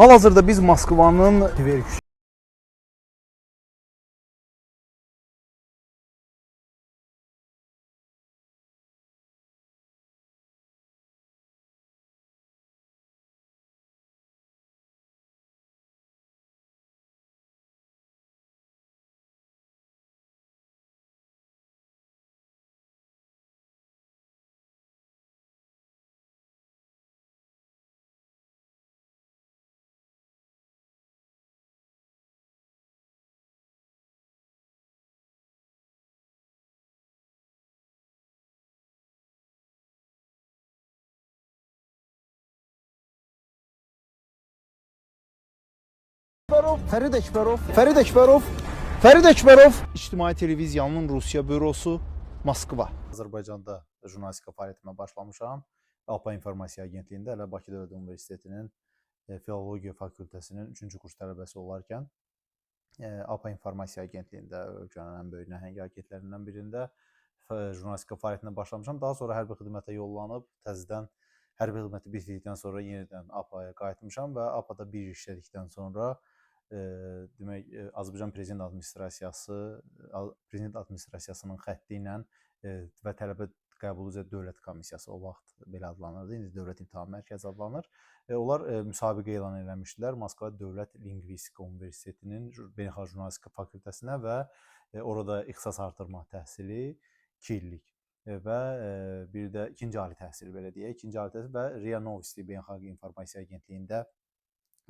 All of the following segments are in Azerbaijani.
Hal-hazırda biz Moskvanın vergi Fərid Əkbərov, İctimai Televiziyanın Rusiya bürosu, Moskva. Azərbaycanda jurnalistika fəaliyyətimə başlamışam. APA İnformasiya Agentliyində elə Bakı Dövlət Universitetinin Filologiya fakültəsinin 3-cü kurs tələbəsi olarkən APA İnformasiya Agentliyində ölkənin ən böyük nəhəng agentlərindən birində jurnalistika fəaliyyətinə başlamışam. Daha sonra hərbi xidmətə yollanıb, təzədən hərbi xidməti bitirdikdən sonra yenidən APA-ya qayıtmışam və APA-da bir il işlədikdən sonra demək Azərbaycan Prezident Administrasiyasının xətti ilə və tələbə qəbulu üzrə Dövlət Komissiyası, o vaxt belə adlanırdı, indi Dövlət İmtahan Mərkəzi adlanır. Onlar müsabiqə elan eləmişdilər Moskva Dövlət Lingvistika Universitetinin Beynəlxalq Jurnalistika fakültəsinə və orada ixtisas artırma təhsili 2 illik və bir də ikinci ali təhsil belə deyək, ikinci ali təhsil və RIA Novosti Beynəlxalq İnformasiya Agentliyində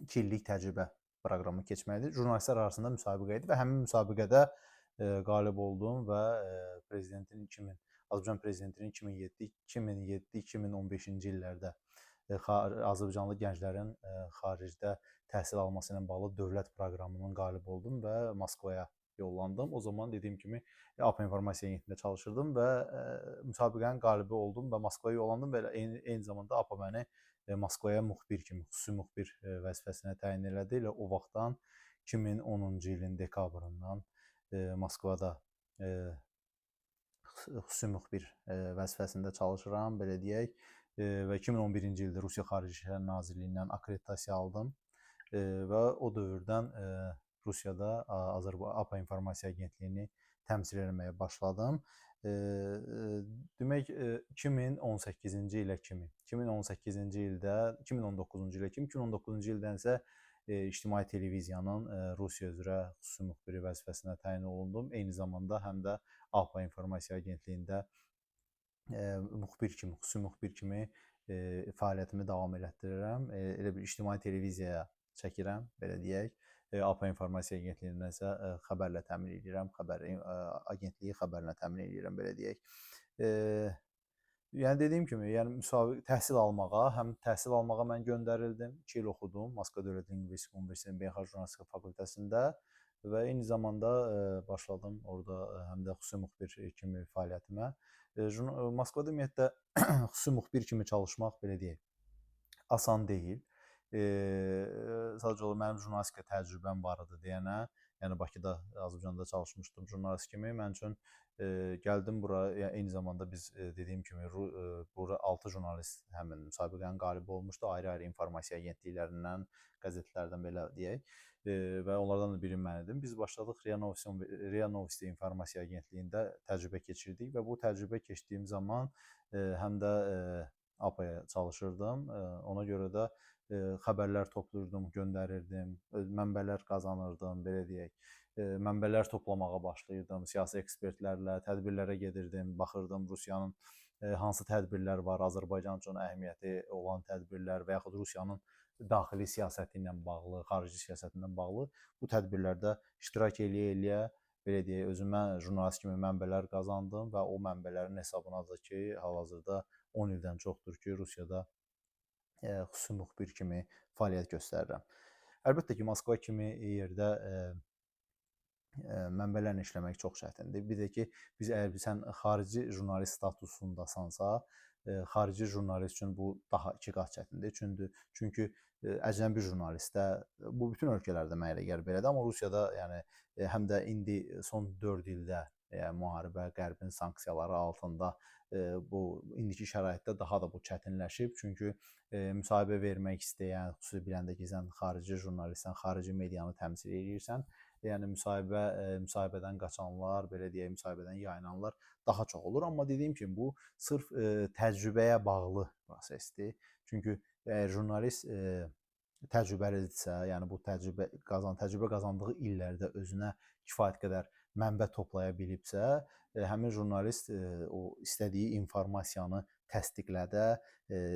2 illik təcrübə proqramı keçməlidir. Jurnalistlər arasında müsabiqə idi və həmin müsabiqədə qalib oldum və Azərbaycan Prezidentinin 2007-2015-ci illərdə Azərbaycanlı gənclərin xaricdə təhsil alması ilə bağlı dövlət proqramının qalib oldum və Moskvaya yollandım. O zaman dediyim kimi APA İnformasiya Agentliyində çalışırdım və müsabiqənin qalibi oldum və Moskvaya yollandım və eyni zamanda APA məni Moskvaya müxbir kimi, xüsusi müxbir vəzifəsinə təyin elədi. Elə o vaxtdan 2010-cu ilin dekabrından Moskvada xüsusi müxbir vəzifəsində çalışıram, belə deyək. Və 2011-ci ildə Rusiya Xarici İşlər Nazirliyindən akkreditasiya aldım və o dövrdən Rusiyada APA İnformasiya Agentliyini təmsil etməyə başladım. Demək 2018-ci ilə kimi, 2018-ci ildə, 2019-cu ilə kimi, 2019-cu ildən isə İctimai Televiziyanın Rusiya üzrə xüsusi müxbiri vəzifəsinə təyin olundum. Eyni zamanda həm də APA İnformasiya Agentliyində xüsusi müxbir kimi fəaliyyətimi davam elətdirirəm. Elə bir İctimai Televiziyaya çəkirəm, belə deyək. APA İnformasiya Agentliyində isə xəbərlə təmin edirəm, agentliyi xəbərlə təmin edirəm, belə deyək. Yəni dediyim kimi, təhsil almağa mən göndərildim. 2 il oxudum Moskva Dövlət Lingvistika Universitetinin Beynəlxalq Jurnalistika fakültəsində və eyni zamanda başladım orada həm də xüsusi müxbir kimi fəaliyyətimə. Moskvada ümumiyyətlə xüsusi müxbir kimi çalışmaq, belə deyək, asan deyil. Sadəcə olaraq mənim jurnalistika təcrübəm var idi deyənə, yəni Bakıda, Azərbaycanda çalışmışdım jurnalist kimi. Mənim üçün gəldim bura, yəni eyni zamanda biz dediyim kimi bura 6 jurnalist həmin müsabiqənin qalibi olmuşdu, ayrı-ayrı informasiya agentliklərindən, qəzetlərdən belə deyək. Və onlardan da biri mən idim. Biz başladıq RIA Novosti İnformasiya Agentliyində təcrübə keçirdik və bu təcrübə keçdiyim zaman həm də APA-ya çalışırdım. Ona görə də xəbərlər toplayırdım, göndərirdim, mənbələr qazanırdım, belə deyək. Mənbələr toplamağa başlayırdım, siyasi ekspertlərlə, tədbirlərə gedirdim, baxırdım Rusiyanın hansı tədbirlər var, Azərbaycan üçün əhəmiyyəti olan tədbirlər və yaxud Rusiyanın daxili siyasəti ilə bağlı, xarici siyasəti ilə bağlı bu tədbirlərdə iştirak eləyə-eləyə, belə deyək, özümə jurnalist kimi mənbələr qazandım və o mənbələrin hesabınadır ki, hal-hazırda 10 ildən çoxdur ki, Rusiyada xüsusi müxbir kimi fəaliyyət göstərirəm. Əlbəttə ki, Moskva kimi yerdə mənbələrlə işləmək çox çətindir. Bir də ki, əgər sən xarici jurnalist statusundasansa, xarici jurnalist üçün bu daha 2 qat çətindir. Çünki əcnəbi jurnalistdə, bu bütün ölkələrdə mənə elə gəlir belədir, amma Rusiyada yəni həm də indi son 4 ildə müharibə, Qərbin sanksiyaları altında bu indiki şəraitdə daha da bu çətinləşib. Çünki müsahibə vermək istəyən, xüsusi biləndə ki, sən xarici jurnalistsən, xarici medianı təmsil edirsən, yəni müsahibədən qaçanlar, belə deyək, müsahibədən yayınanlar daha çox olur. Amma dediyim kimi bu sırf təcrübəyə bağlı prosesdir. Çünki əgər jurnalist təcrübəlidirsə, yəni bu təcrübə qazandığı illərdə özünə kifayət qədər mənbə toplaya bilibsə, həmin jurnalist o istədiyi informasiyanı təsdiqlədə,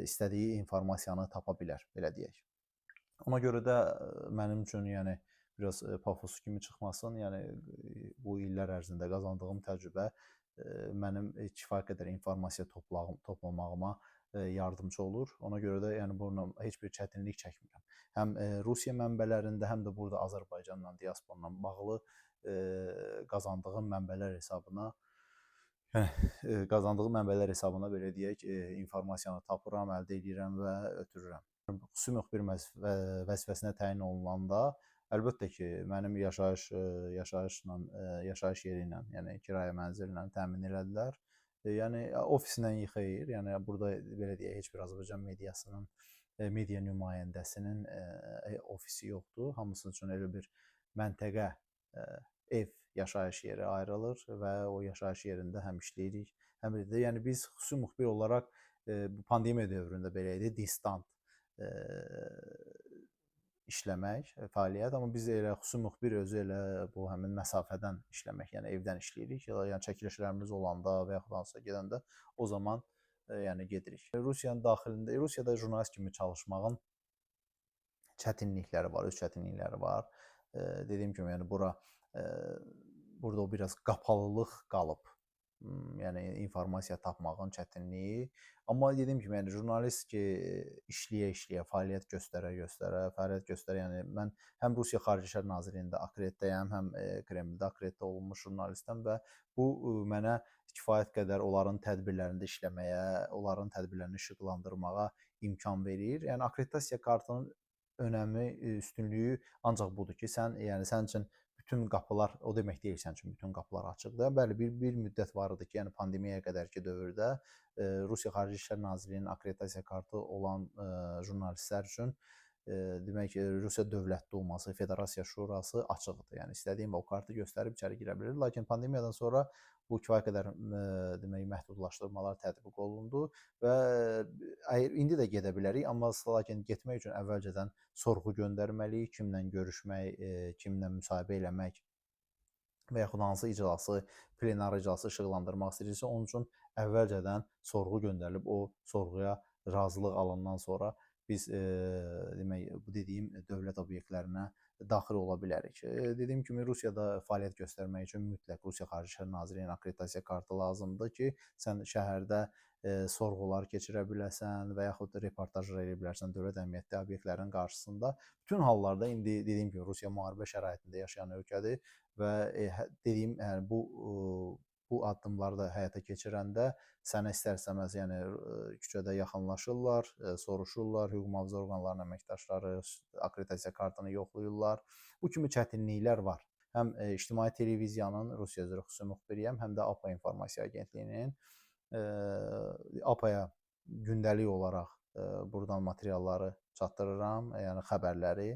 istədiyi informasiyanı tapa bilər, belə deyək. Ona görə də mənim üçün yəni biraz pafos kimi çıxmasın, yəni bu illər ərzində qazandığım təcrübə mənim kifayət qədər informasiya toplamağıma yardımcı olur. Ona görə də yəni bununla heç bir çətinlik çəkmirəm. Həm Rusiya mənbələrində, həm də burada Azərbaycanla, diasporla bağlı qazandığım mənbələr hesabına, yəni qazandığım mənbələr hesabına belə deyək, informasiyanı tapıram, əldə edirəm və ötürürəm. Xüsusi müxbir vəzifəsinə təyin olunanda əlbəttə ki, mənim yaşayış yeri ilə, yəni kirayə mənzili ilə təmin elədilər. Yəni ofisindən xeyr, yəni burada belə deyək, heç bir Azərbaycan mediasının, media nümayəndəsinin ofisi yoxdur. Hamısı üçün elə bir məntəqə, ev, yaşayış yeri ayrılır və o yaşayış yerində həm işləyirik, həm də yəni biz xüsusi müxbir olaraq bu pandemiya dövründə belə idi, distant işləmək, fəaliyyət, amma biz elə xüsusi müxbir özü elə bu həmin məsafədən işləmək, yəni evdən işləyirik, yəni çəkilişlərimiz olanda və yaxud hansısa gedəndə o zaman yəni gedirik. Rusiyanın daxilində, Rusiyada jurnalist kimi çalışmağın çətinlikləri var, öz çətinlikləri var. Dediyim kimi, yəni burada o biraz qapalılıq qalıb. Yəni informasiya tapmağın çətinliyi. Amma dediyim kimi, yəni jurnalist ki, işləyə-işləyə, fəaliyyət göstərə, yəni mən həm Rusiya Xarici İşlər Nazirliyində akkreditəyəm, həm Kremldə akkreditə olunmuş jurnalistəm və bu mənə kifayət qədər onların tədbirlərində işləməyə, onların tədbirlərini işıqlandırmağa imkan verir. Yəni akkreditasiya kartının önəmi, üstünlüyü ancaq budur ki, yəni sənin üçün bütün qapılar, o demək deyil sənin üçün bütün qapılar açıqdır. Bəli, bir müddət var idi ki, yəni pandemiyaya qədərki dövrdə Rusiya Xarici İşlər Nazirliyinin akkreditasiya kartı olan jurnalistlər üçün demək ki, Rusiya Dövlət Duması, Federasiya Şurası açıqdır. Yəni istədiyim o kartı göstərib içəri girə bilir. Lakin pandemiyadan sonra bu kifayət qədər demək məhdudlaşdırmalar tətbiq olundu və indi də gedə bilərik, amma lakin getmək üçün əvvəlcədən sorğu göndərməliyik, kimlə görüşmək, kimlə müsahibə eləmək və yaxud hansı iclası, plenar iclası işıqlandırmaq istəyirsə, onun üçün əvvəlcədən sorğu göndərilib, o sorğuya razılıq alandan sonra biz demək bu dediyim dövlət obyektlərinə daxil ola bilərik. Dediyim kimi Rusiyada fəaliyyət göstərmək üçün mütləq Rusiya Xarici İşlər Nazirliyinin akkreditasiya kartı lazımdır ki, sən şəhərdə sorğular keçirə biləsən və yaxud reportajlar edə bilərsən dövlət əhəmiyyətli obyektlərin qarşısında. Bütün hallarda indi dediyim kimi Rusiya müharibə şəraitində yaşayan ölkədir və dediyim yəni bu addımları da həyata keçirəndə sənə istər-istəməz yəni küçədə yaxınlaşırlar, soruşurlar, hüquq mühafizə orqanlarının əməkdaşları akkreditasiya kartını yoxlayırlar. Bu kimi çətinliklər var. Həm ictimai televiziyanın, Rusiya üzrə xüsusi müxbiriyəm, həm də APA İnformasiya Agentliyinin APA-ya gündəlik olaraq buradan materialları çatdırıram, yəni xəbərləri.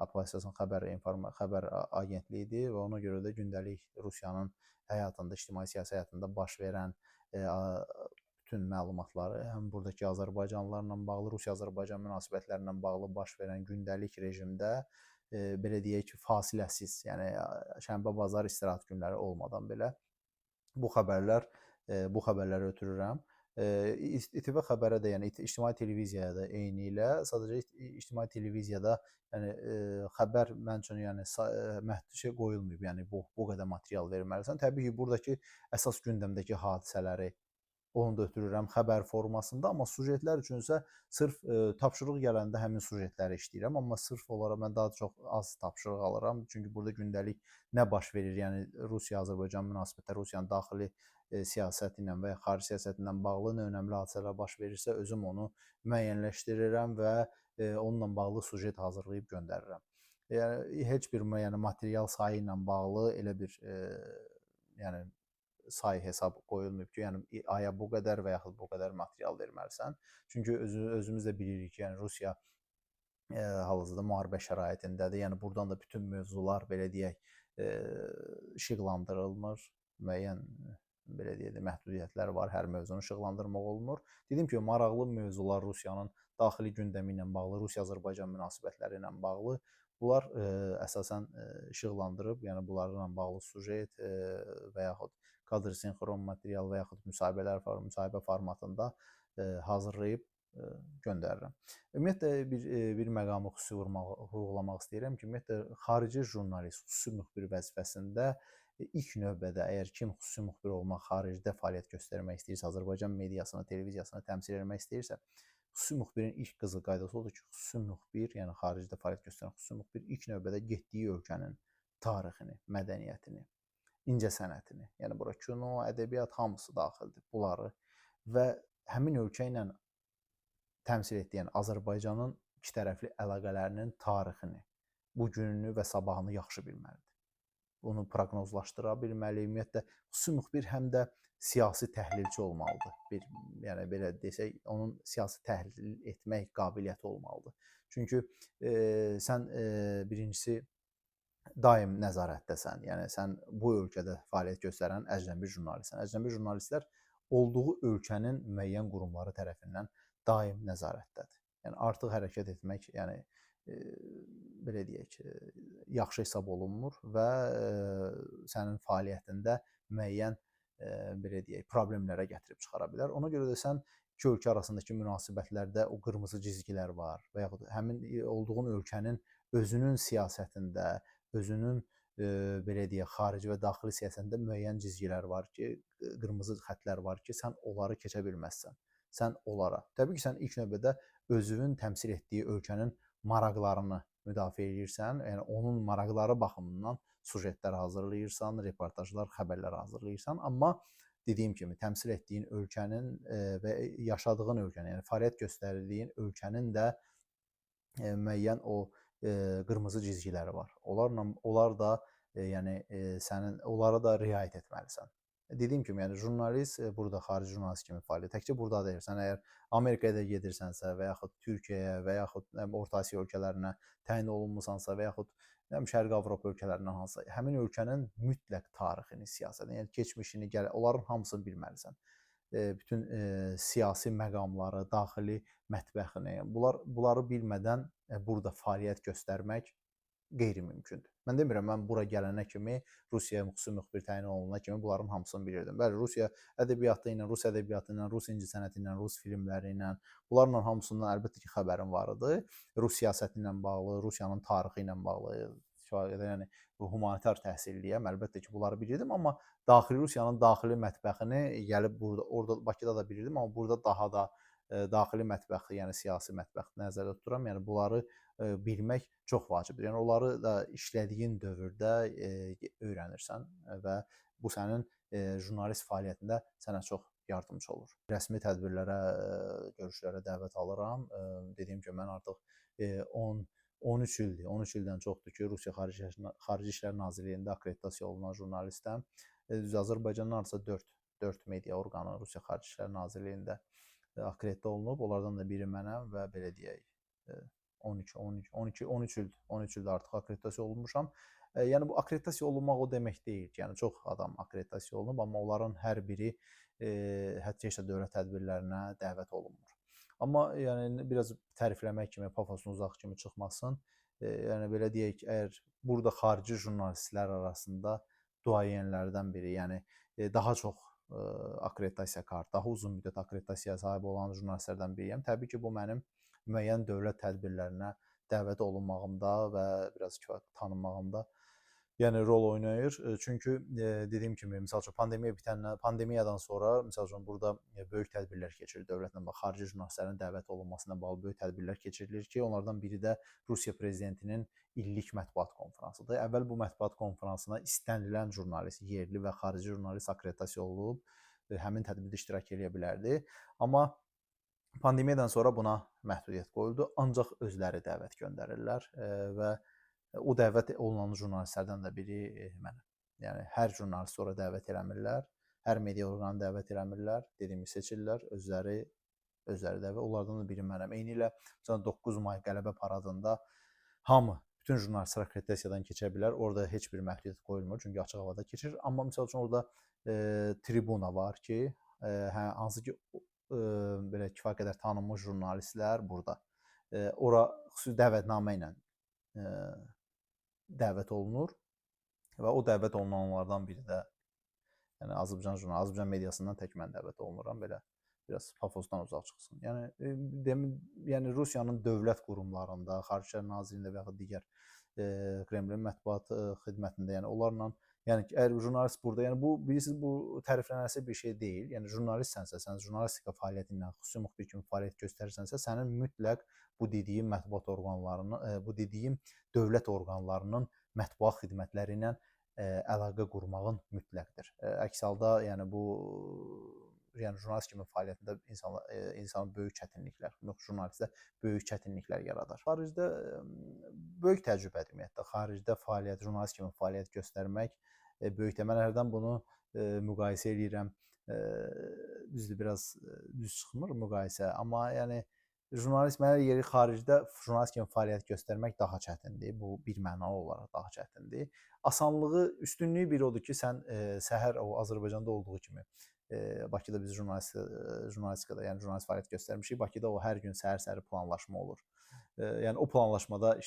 APA əsasən xəbər agentliyidir və ona görə də gündəlik Rusiyanın həyatında, ictimai siyasi həyatında baş verən bütün məlumatları, həm buradakı azərbaycanlılarla bağlı, Rusiya-Azərbaycan münasibətlərindən bağlı baş verən gündəlik rejimdə belə deyək ki, fasiləsiz, yəni şənbə, bazar istirahət günləri olmadan belə bu xəbərləri ötürürəm. İTV xəbərə də, yəni ictimai televiziyaya da eynilə, sadəcə ictimai televiziyada yəni xəbər mən üçün yəni məhdud qoyulmayıb. Yəni bu qədər material verməlisən. Təbii ki, buradakı əsas gündəmdəki hadisələri onu da ötürürəm xəbər formasında, amma sujetlər üçünsə sırf tapşırıq gələndə həmin sujetləri işləyirəm, amma sırf olaraq mən daha çox az tapşırıq alıram. Çünki burada gündəlik nə baş verir, yəni Rusiya-Azərbaycan münasibətləri, Rusiyanın daxili siyasəti ilə və ya xarici siyasəti ilə bağlı nə önəmli hadisələr baş verirsə, özüm onu müəyyənləşdirirəm və onunla bağlı sujet hazırlayıb göndərirəm. Yəni heç bir material sayı ilə bağlı elə bir yəni say hesab qoyulmayıb ki, yəni aya bu qədər və yaxud bu qədər material verməlisən. Çünki özümüz də bilirik ki, yəni Rusiya hal-hazırda müharibə şəraitindədir. Yəni burdan da bütün mövzular belə deyək işıqlandırılmır. Müəyyən belə deyək də məhdudiyyətlər var. Hər mövzunu işıqlandırmaq olmur. Dedim ki, maraqlı mövzular Rusiyanın daxili gündəmi ilə bağlı, Rusiya-Azərbaycan münasibətləri ilə bağlı. Bunlar əsasən işıqlandırıb, yəni bunlarla bağlı sujet və yaxud kadr sinxron material və yaxud müsahibə formatında hazırlayıb göndərirəm. Ümumiyyətlə bir məqamı xüsusi vurğulamaq istəyirəm ki, ümumiyyətlə xarici jurnalist xüsusi müxbir vəzifəsində ilk növbədə əgər kim xüsusi müxbir olmaq, xaricdə fəaliyyət göstərmək istəyirsə, Azərbaycan mediasını, televiziyasını təmsil etmək istəyirsə, xüsusi müxbirin ilk qızıl qaydası odur ki, xüsusi müxbir, yəni xaricdə fəaliyyət göstərən xüsusi müxbir ilk növbədə getdiyi ölkənin tarixini, mədəniyyətini, incəsənətini, yəni bura kino, ədəbiyyat hamısı daxildir. Bunları və həmin ölkə ilə təmsil etdiyi Azərbaycanın ikitərəfli əlaqələrinin tarixini, bugününü və sabahını yaxşı bilməlidir. Bunu proqnozlaşdıra bilməli, ümumiyyətlə xüsusi müxbir həm də siyasi təhlilçi olmalıdır. Yəni belə desək, onun siyasi təhlil etmək qabiliyyəti olmalıdır. Çünki sən birincisi daim nəzarətdəsən. Yəni sən bu ölkədə fəaliyyət göstərən əcnəbi jurnalistsən. Əcnəbi jurnalistlər olduğu ölkənin müəyyən qurumları tərəfindən daim nəzarətdədir. Yəni artıq hərəkət etmək, yəni belə deyək, yaxşı hesab olunmur və sənin fəaliyyətində müəyyən belə deyək, problemlərə gətirib çıxara bilər. Ona görə də sən iki ölkə arasındakı münasibətlərdə o qırmızı cizgilər var və yaxud həmin olduğun ölkənin özünün siyasətində, özünün belə deyək, xarici və daxili siyasətində müəyyən cizgilər var ki, qırmızı xəttlər var ki, sən onları keçə bilməzsən. Sən onlara. Təbii ki, sən ilk növbədə özünün təmsil etdiyi ölkənin maraqlarını müdafiə edirsən, yəni onun maraqları baxımından sujetlər hazırlayırsan, reportajlar, xəbərlər hazırlayırsan, amma dediyim kimi təmsil etdiyin ölkənin və yaşadığın ölkənin, yəni fəaliyyət göstərdiyin ölkənin də müəyyən o qırmızı cizgiləri var. Onlar da yəni onlara da riayət etməlisən. Dediyim kimi, yəni jurnalist burada xarici jurnalist kimi fəaliyyət. Təkcə burada deyil. Sən əgər Amerikaya gedirsənsə və yaxud Türkiyəyə və yaxud Orta Asiya ölkələrinə təyin olunmusansa və yaxud Şərqi Avropa ölkələrindən hansısa, həmin ölkənin mütləq tarixini, siyasətini, yəni keçmişini, onların hamısını bilməlisən. Bütün siyasi məqamları, daxili mətbəxini, bunları bilmədən burada fəaliyyət göstərmək qeyri-mümkündür. Mən demirəm, mən bura gələnə kimi, Rusiyaya xüsusi müxbir təyin olunana kimi bunların hamısını bilirdim. Bəli, Rusiya ədəbiyyatı ilə, Rus ədəbiyyatı ilə, Rus incəsənəti ilə, Rus filmləri ilə, bunlarla hamısından əlbəttə ki, xəbərim var idi. Rus siyasəti ilə bağlı, Rusiyanın tarixi ilə bağlı, yəni bu humanitar təhsilliyəm, əlbəttə ki, bunları bilirdim, amma daxili Rusiyanın daxili mətbəxini gəlib orada Bakıda da bilirdim, amma burada daha da daxili mətbəxi, yəni siyasi mətbəxi nəzərdə tuturam. Yəni bunları bilmək çox vacibdir. Yəni onları da işlədiyin dövrdə öyrənirsən və bu sənin jurnalist fəaliyyətində sənə çox yardımcı olur. Rəsmi tədbirlərə, görüşlərə dəvət alıram. Dediyim kimi, mən artıq 13 ildir, 13 ildən çoxdur ki, Rusiya Xarici İşlər Nazirliyində akkreditasiya olunan jurnalistəm. Azərbaycanın hardasa 4 media orqanı Rusiya Xarici İşlər Nazirliyində akkreditə olunub. Onlardan da biri mənəm və belə deyək, 13 ildir artıq akkreditasiya olunmuşam. Yəni bu akkreditasiya olunmaq o demək deyil ki, yəni çox adam akkreditasiya olunub, amma onların hər biri hətta heç də dövlət tədbirlərinə dəvət olunmur. Amma yəni biraz tərifləmək kimi, pafosun uzaq kimi çıxmasın. Yəni belə deyək, əgər burada xarici jurnalistlər arasında duayenlərdən biri, yəni daha çox akkreditasiya kartı, daha uzun müddət akkreditasiyaya sahib olan jurnalistlərdən biriyəm. Təbii ki, bu mənim müəyyən dövlət tədbirlərinə dəvət olunmağımda və biraz tanınmağımda yəni rol oynayır. Çünki dediyim kimi, məsəl üçün pandemiyadan sonra məsəl üçün burada böyük tədbirlər keçirilir dövlətlə bağlı, xarici jurnalistlərin dəvət olunmasına bağlı böyük tədbirlər keçirilir ki, onlardan biri də Rusiya prezidentinin illik mətbuat konfransıdır. Əvvəl bu mətbuat konfransına istənilən jurnalist, yerli və xarici jurnalist akkreditasiya olunub həmin tədbirdə iştirak edə bilərdi. Amma pandemiyadan sonra buna məhdudiyyət qoyuldu, ancaq özləri dəvət göndərirlər və o dəvət olunan jurnalistlərdən də biri mənəm. Yəni hər jurnalist ora dəvət eləmirlər. hər media orqanı dəvət eləmirlər, dediyim kimi seçirlər, özləri də və onlardan da biri mənəm. Eynilə 9 may qələbə paradında hamı, bütün jurnalistlər akkreditasiyadan keçə bilər. Orada heç bir məhdudiyyət qoyulmur, çünki açıq havada keçir. Amma məsəl üçün orada tribuna var ki, hansı ki belə kifayət qədər tanınmış jurnalistlər burada ora xüsusi dəvətnamə ilə dəvət olunur və o dəvət olunanlardan biri də yəni Azərbaycan mediasından tək mən dəvət olunuram belə biraz pafosdan uzaq çıxsın. Yəni Rusiyanın dövlət qurumlarında, Xarici İşlər Nazirliyində və ya digər Kremlin mətbuat xidmətində, yəni onlarla, yəni əgər jurnalist burada, yəni bu bilirsiniz bu təriflənəsi bir şey deyil. Yəni jurnalistsənsə, sən jurnalistika fəaliyyəti ilə xüsusi müxbir kimi fəaliyyət göstərirsənsə, sənin mütləq bu dediyim mətbuat orqanlarının, bu dediyim dövlət orqanlarının mətbuat xidmətləri ilə əlaqə qurmağın mütləqdir. Əks halda, yəni bu jurnalist kimi fəaliyyətində insanın böyük çətinliklər, jurnalistə böyük çətinliklər yaradar. Xaricdə böyük təcrübədir ümumiyyətlə. Xaricdə fəaliyyət, jurnalist kimi fəaliyyət göstərmək böyükdür. Mən hərdən bunu müqayisə edirəm. Düzdür, biraz düz çıxmır müqayisə, amma yəni jurnalist mənə yeri xaricdə jurnalist kimi fəaliyyət göstərmək daha çətindir. Bu birmənalı olaraq daha çətindir. Asanlığı, üstünlüyü bir odur ki, sən səhər o Azərbaycanda olduğu kimi Bakıda biz jurnalistikada, yəni jurnalist fəaliyyət göstərmişik. Bakıda o hər gün səhər-səhər planlaşma olur. Yəni o planlaşmada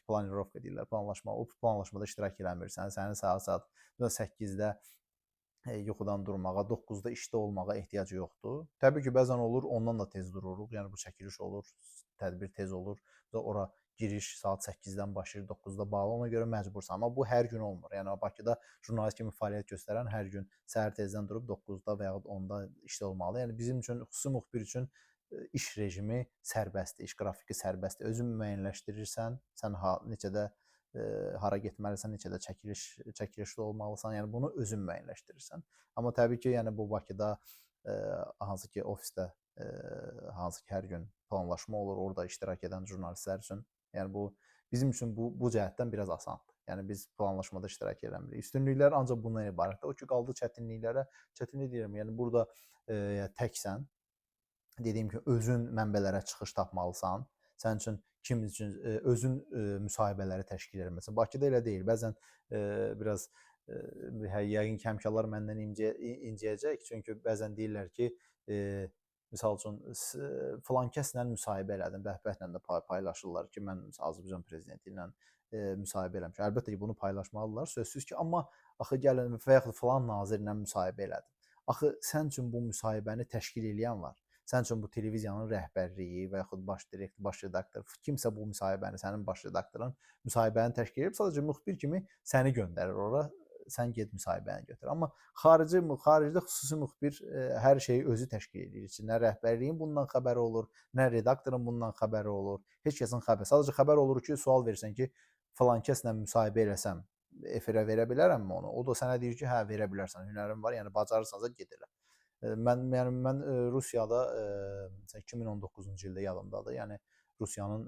planirovka deyirlər, o planlaşmada iştirak eləmirsən. Sənin saat 8-də yuxudan durmağa, 9-da işdə olmağa ehtiyac yoxdur. Təbii ki, bəzən olur, ondan da tez dururuq. Yəni bu çəkiliş olur, tədbir tez olur. Ora giriş saat 8-dən başlayır, 9-da bağlı. Ona görə məcbursan. Amma bu hər gün olmur. Yəni Bakıda jurnalist kimi fəaliyyət göstərən hər gün səhər tezdən durub 9-da və ya 10-da işdə olmalı. Yəni bizim üçün, xüsusi müxbir üçün iş rejimi sərbəstdir, iş qrafiki sərbəstdir. Özün müəyyənləşdirirsən, sən neçədə hara getməlisən, neçədə çəkilişdə olmalısan. Yəni bunu özün müəyyənləşdirirsən. Amma təbii ki, yəni bu Bakıda hansı ki ofisdə hansı ki hər gün planlaşma olur, orada iştirak edən jurnalistlər üçün, yəni bu bizim üçün bu cəhətdən biraz asandır. Yəni biz planlaşmada iştirak eləmirik. Üstünlüklər ancaq bundan ibarətdir. O ki qaldı çətinliklərə, çətinlik deyirəm. Yəni burada təksən, dediyim kimi özün mənbələrə çıxış tapmalısan. Sənin üçün kim üçün özün müsahibələri təşkil etməlisən. Bakıda elə deyil. Bəzən biraz yəqin ki, həmkarlar məndən inciyəcək. Çünki bəzən deyirlər ki, misal üçün filan kəslə müsahibə elədim. Bəhbəhlə də paylaşırlar ki, mən Azərbaycan prezidenti ilə müsahibə eləmişəm. Əlbəttə ki, bunu paylaşmalıdırlar, sözsüz ki, amma axı gəlin və yaxud filan nazirlə müsahibə elədim. Axı sən üçün bu müsahibəni təşkil edən var. Sən üçün bu televiziyanın rəhbərliyi və yaxud baş direktor, baş redaktor, kimsə bu müsahibəni, sənin baş redaktorun müsahibəni təşkil edib, sadəcə müxbir kimi səni göndərir ora, sən get müsahibəni götür. Amma xaricdə xüsusi müxbir hər şeyi özü təşkil edir. Nə rəhbərliyin bundan xəbəri olur, nə redaktorun bundan xəbəri olur. Heç kəsin xəbəri. Sadəcə xəbər olur ki, sual versən ki, falan kəslə müsahibə eləsəm, efirə verə bilərəmmi onu? O da sənə deyir ki, hə, verə bilərsən, hünərin var, yəni bacarırsansa get elə. Mən Rusiyada 2019-cu ildə yadımdadır. Yəni Rusiyanın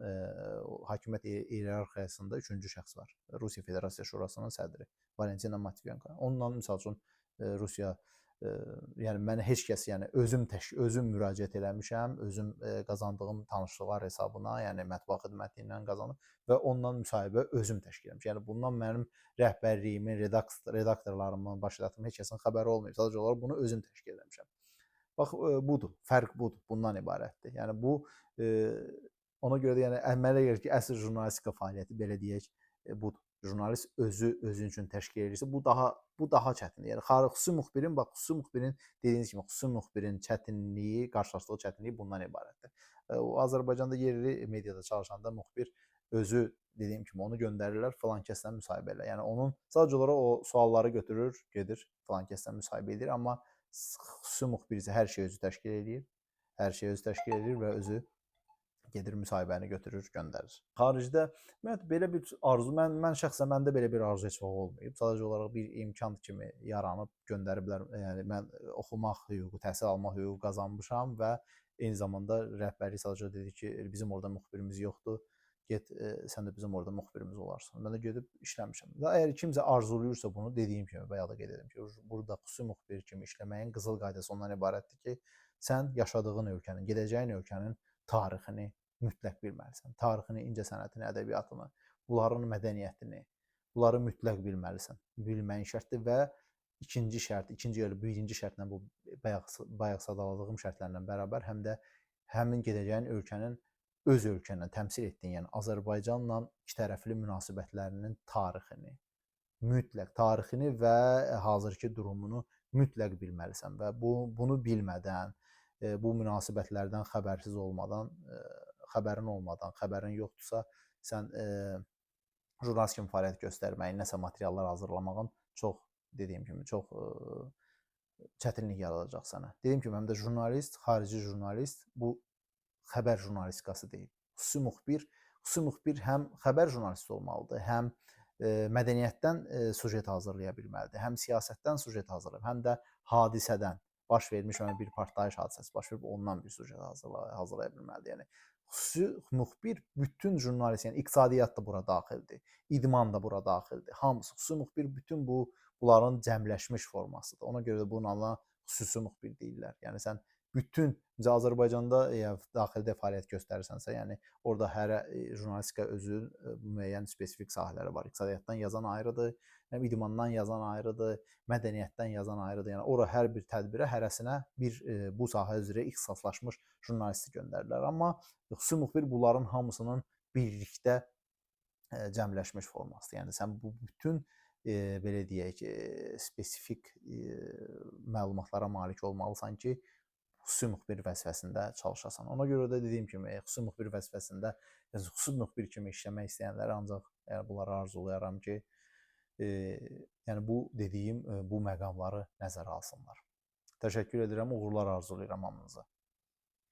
hakimiyyət iyerarxiyasında 3-cü şəxs var. Rusiya Federasiya Şurasının sədri Valentina Matviyenko. Onunla misal üçün Rusiya yəni mən heç kəs, yəni özüm müraciət eləmişəm, özüm qazandığım tanışlıqlar hesabına, yəni mətbuat xidməti ilə qazanıb və ondan müsahibə özüm təşkil etmişəm. Yəni bundan mənim rəhbərliyimin, redaktorlarımın, baş redaktorun heç kəsin xəbəri olmayıb. Sadəcə olaraq bunu özüm təşkil etmişəm. Bax budur, fərq budur, bundan ibarətdir. Yəni bu ona görə də yəni mənə gəlir ki, əsl jurnalistika fəaliyyəti belə deyək budur. Jurnalist özün üçün təşkil edirsə, bu daha çətindir. Yəni xüsusi müxbirin dediyiniz kimi xüsusi müxbirin çətinliyi, qarşılaşdığı çətinlik bundan ibarətdir. Azərbaycanda yerli mediada çalışanda müxbir özü dediyim kimi onu göndərirlər filan kəslə müsahibə elə. Yəni onun sadəcə olaraq o sualları götürür, gedir filan kəslə müsahibə edir, amma xüsusi müxbir isə hər şeyi özü təşkil edir. Hər şeyi özü təşkil edir və özü gedir müsahibəni götürür, göndərir. Xaricdə belə bir arzu, mən şəxsən məndə belə bir arzu heç vaxt olmayıb. Sadəcə olaraq bir imkan kimi yaranıb göndəriblər. Yəni mən oxumaq hüququ, təhsil almaq hüququ qazanmışam və eyni zamanda rəhbərlik sadəcə dedi ki, bizim orada müxbirimiz yoxdur. get sən də bizim orada müxbirimiz olarsan. Mən də gedib işləmişəm. Və əgər kimsə arzulayırsa bunu, dediyim kimi bayaq da qeyd edirəm ki, burada xüsusi müxbir kimi işləməyin qızıl qaydası ondan ibarətdir ki, sən yaşadığın ölkənin, gedəcəyin ölkənin tarixini mütləq bilməlisən. Tarixini, incəsənətini, ədəbiyyatını, bunların mədəniyyətini, bunları mütləq bilməlisən. Bilməyin şərtdir və ikinci şərt, ikinci yox, birinci şərtlə bu bayaq sadaladığım şərtlərlə bərabər həm də həmin gedəcəyin ölkənin öz ölkəni təmsil etdiyin, yəni Azərbaycanla ikitərəfli münasibətlərinin tarixini, mütləq tarixini və hazırki durumunu mütləq bilməlisən və bunu bilmədən, bu münasibətlərdən xəbərsiz olmadan, xəbərin olmadan, xəbərin yoxdursa, sən jurnalist kimi fəaliyyət göstərməyin, nəsə materiallar hazırlamağın çox, dediyim kimi, çox çətinlik yaradacaq sənə. Dediyim kimi, həm də jurnalist, xarici jurnalist bu xəbər jurnalistikası deyil. Xüsusi müxbir həm xəbər jurnalisti olmalıdır, həm mədəniyyətdən sujet hazırlaya bilməlidir, həm siyasətdən sujet hazırlaya, həm də hadisədən baş vermiş bir partlayış hadisəsi baş verib ondan bir sujet hazırlaya bilməlidir. Yəni xüsusi müxbir bütün jurnalist, yəni iqtisadiyyat da bura daxildir, idman da bura daxildir. Hamısı xüsusi müxbir bütün bunların cəmləşmiş formasıdır. Ona görə də bunun adına xüsusi müxbir deyirlər. Yəni sən bütün Azərbaycanda daxildə fəaliyyət göstərirsənsə, yəni orada hər jurnalistika özünün müəyyən spesifik sahələri var. İqtisadiyyatdan yazan ayrıdır, idmandan yazan ayrıdır, mədəniyyətdən yazan ayrıdır. Yəni ora hər bir tədbirə, hərəsinə bir bu sahə üzrə ixtisaslaşmış jurnalisti göndərirlər. Amma xüsusi müxbir bunların hamısının birlikdə cəmləşmiş formasıdır. Yəni sən bu bütün belə deyək ki, spesifik məlumatlara malik olmalısan ki, xüsusi müxbir vəzifəsində çalışasan. Ona görə də dediyim kimi, xüsusi müxbir vəzifəsində, xüsusi müxbir kimi işləmək istəyənləri ancaq bunları arzulayaram ki, yəni bu dediyim bu məqamları nəzərə alsınlar. Təşəkkür edirəm, uğurlar arzulayıram hamınıza.